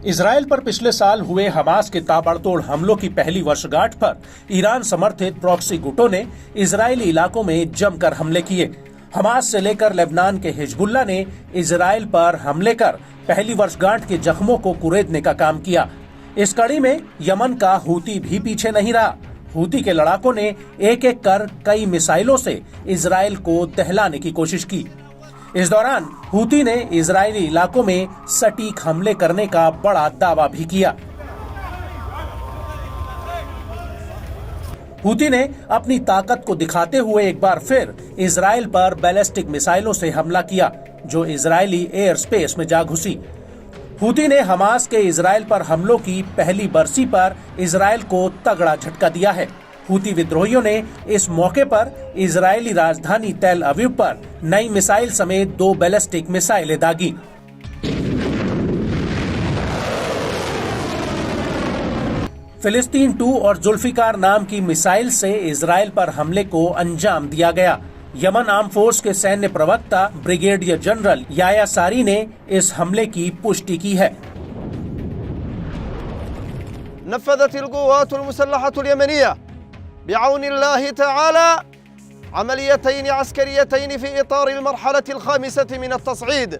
Israel पर पिछले साल हुए हमास के ताबड़तोड़ हमलों की पहली वर्षगांठ पर ईरान समर्थित प्रॉक्सी गुटों ने इजरायली इलाकों में जमकर हमले किए। हमास से लेकर लेबनान के हिजबुल्लाह ने इजराइल पर हमले कर पहली वर्षगांठ के जख्मों को कुरेदने का काम किया। इस कड़ी में यमन का हूती भी पीछे नहीं रहा। हूती के लड़ाकों ने एक एक कर कई मिसाइलों से इजराइल को दहलाने की कोशिश की। इस दौरान हूती ने इजरायली इलाकों में सटीक हमले करने का बड़ा दावा भी किया। हूती ने अपनी ताकत को दिखाते हुए एक बार फिर इजराइल पर बैलिस्टिक मिसाइलों से हमला किया, जो इजरायली एयर स्पेस में जा घुसी। हूती ने हमास के इजराइल पर हमलों की पहली बरसी पर इजराइल को तगड़ा झटका दिया है। हूती विद्रोहियों ने इस मौके पर इजरायली राजधानी तेल अवीव पर नई मिसाइल समेत 2 बैलिस्टिक मिसाइलें दागी। फिलिस्तीन 2 और जुल्फिकार नाम की मिसाइल से इजराइल पर हमले को अंजाम दिया गया। यमन आर्म फोर्स के सैन्य प्रवक्ता ब्रिगेडियर जनरल याया सारी ने इस हमले की पुष्टि की है। नफ़ज़त अल-क़ुव्वात अल-मुसल्लहत अल-यमनिया बिअौन अल्लाह तआला अमलियतैन अस्करियतैन फी इतार अल-मरहलत अल-खामिसह मिन अत-तस्ईद।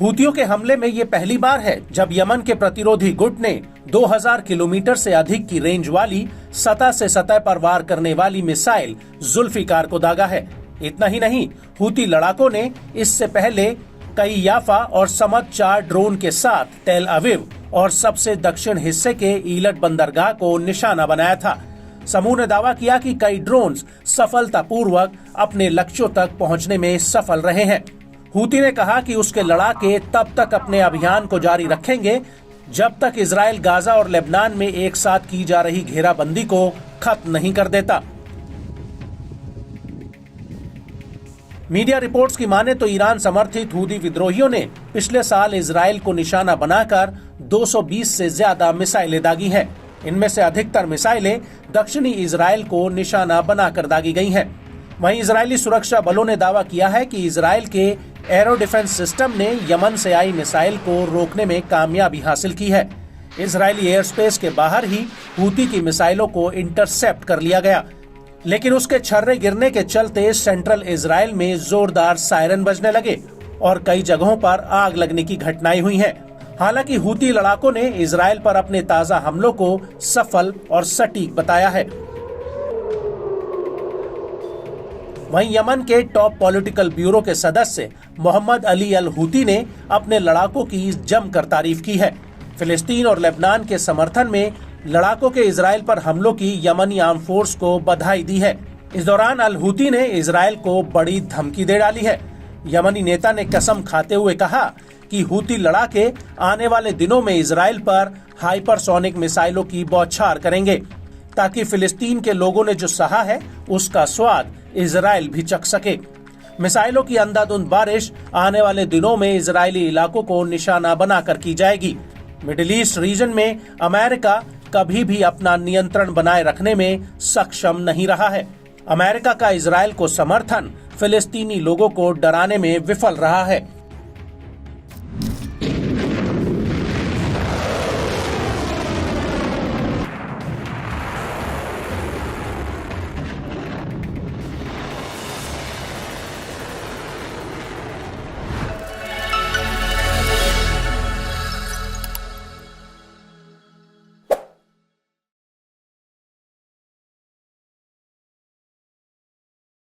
हूतियों के हमले में ये पहली बार है जब यमन के प्रतिरोधी गुट ने 2000 किलोमीटर से अधिक की रेंज वाली सतह से सतह पर वार करने वाली मिसाइल जुल्फिकार को दागा है। इतना ही नहीं, हूती लड़ाकों ने इससे पहले कई याफा और समद 4 ड्रोन के साथ तेल अवीव और सबसे दक्षिण हिस्से के ईलट बंदरगाह को निशाना बनाया था। समूह ने दावा किया कि कई ड्रोन्स सफलतापूर्वक अपने लक्ष्यों तक पहुंचने में सफल रहे हैं। हूती ने कहा कि उसके लड़ाके तब तक अपने अभियान को जारी रखेंगे जब तक इजराइल गाजा और लेबनान में एक साथ की जा रही घेराबंदी को खत्म नहीं कर देता। मीडिया रिपोर्ट्स की माने तो ईरान समर्थित हूती विद्रोहियों ने पिछले साल इजराइल को निशाना बनाकर 220 से ज्यादा मिसाइलें दागी हैं। इनमें से अधिकतर मिसाइलें दक्षिणी इजराइल को निशाना बनाकर दागी गई हैं। वहीं इजरायली सुरक्षा बलों ने दावा किया है कि इजराइल के एरो डिफेंस सिस्टम ने यमन से आई मिसाइल को रोकने में कामयाबी हासिल की है। इजरायली एयर स्पेस के बाहर ही हूती की मिसाइलों को इंटरसेप्ट कर लिया गया, लेकिन उसके छर्रे गिरने के चलते सेंट्रल इजराइल में जोरदार सायरन बजने लगे और कई जगहों पर आग लगने की घटनाएं हुई हैं। हालांकि हूती लड़ाकों ने इजराइल पर अपने ताजा हमलों को सफल और सटीक बताया है। वहीं यमन के टॉप पॉलिटिकल ब्यूरो के सदस्य मोहम्मद अली अल हूती ने अपने लड़ाकों की जमकर तारीफ की है। फिलिस्तीन और लेबनान के समर्थन में लड़ाकों के इजराइल पर हमलों की यमनी आर्म फोर्स को बधाई दी है। इस दौरान अल हूती ने इजराइल को बड़ी धमकी दे डाली है। यमनी नेता ने कसम खाते हुए कहा कि हूती लड़ाके आने वाले दिनों में इजराइल पर हाइपरसोनिक मिसाइलों की बौछार करेंगे, ताकि फिलिस्तीन के लोगों ने जो सहा है उसका स्वाद इजराइल भी चख सके। मिसाइलों की अंधाधुंध बारिश आने वाले दिनों में इजरायली इलाकों को निशाना बनाकर की जाएगी। मिडिल ईस्ट रीजन में अमेरिका कभी भी अपना नियंत्रण बनाए रखने में सक्षम नहीं रहा है। अमेरिका का इजराइल को समर्थन फिलिस्तीनी लोगों को डराने में विफल रहा है।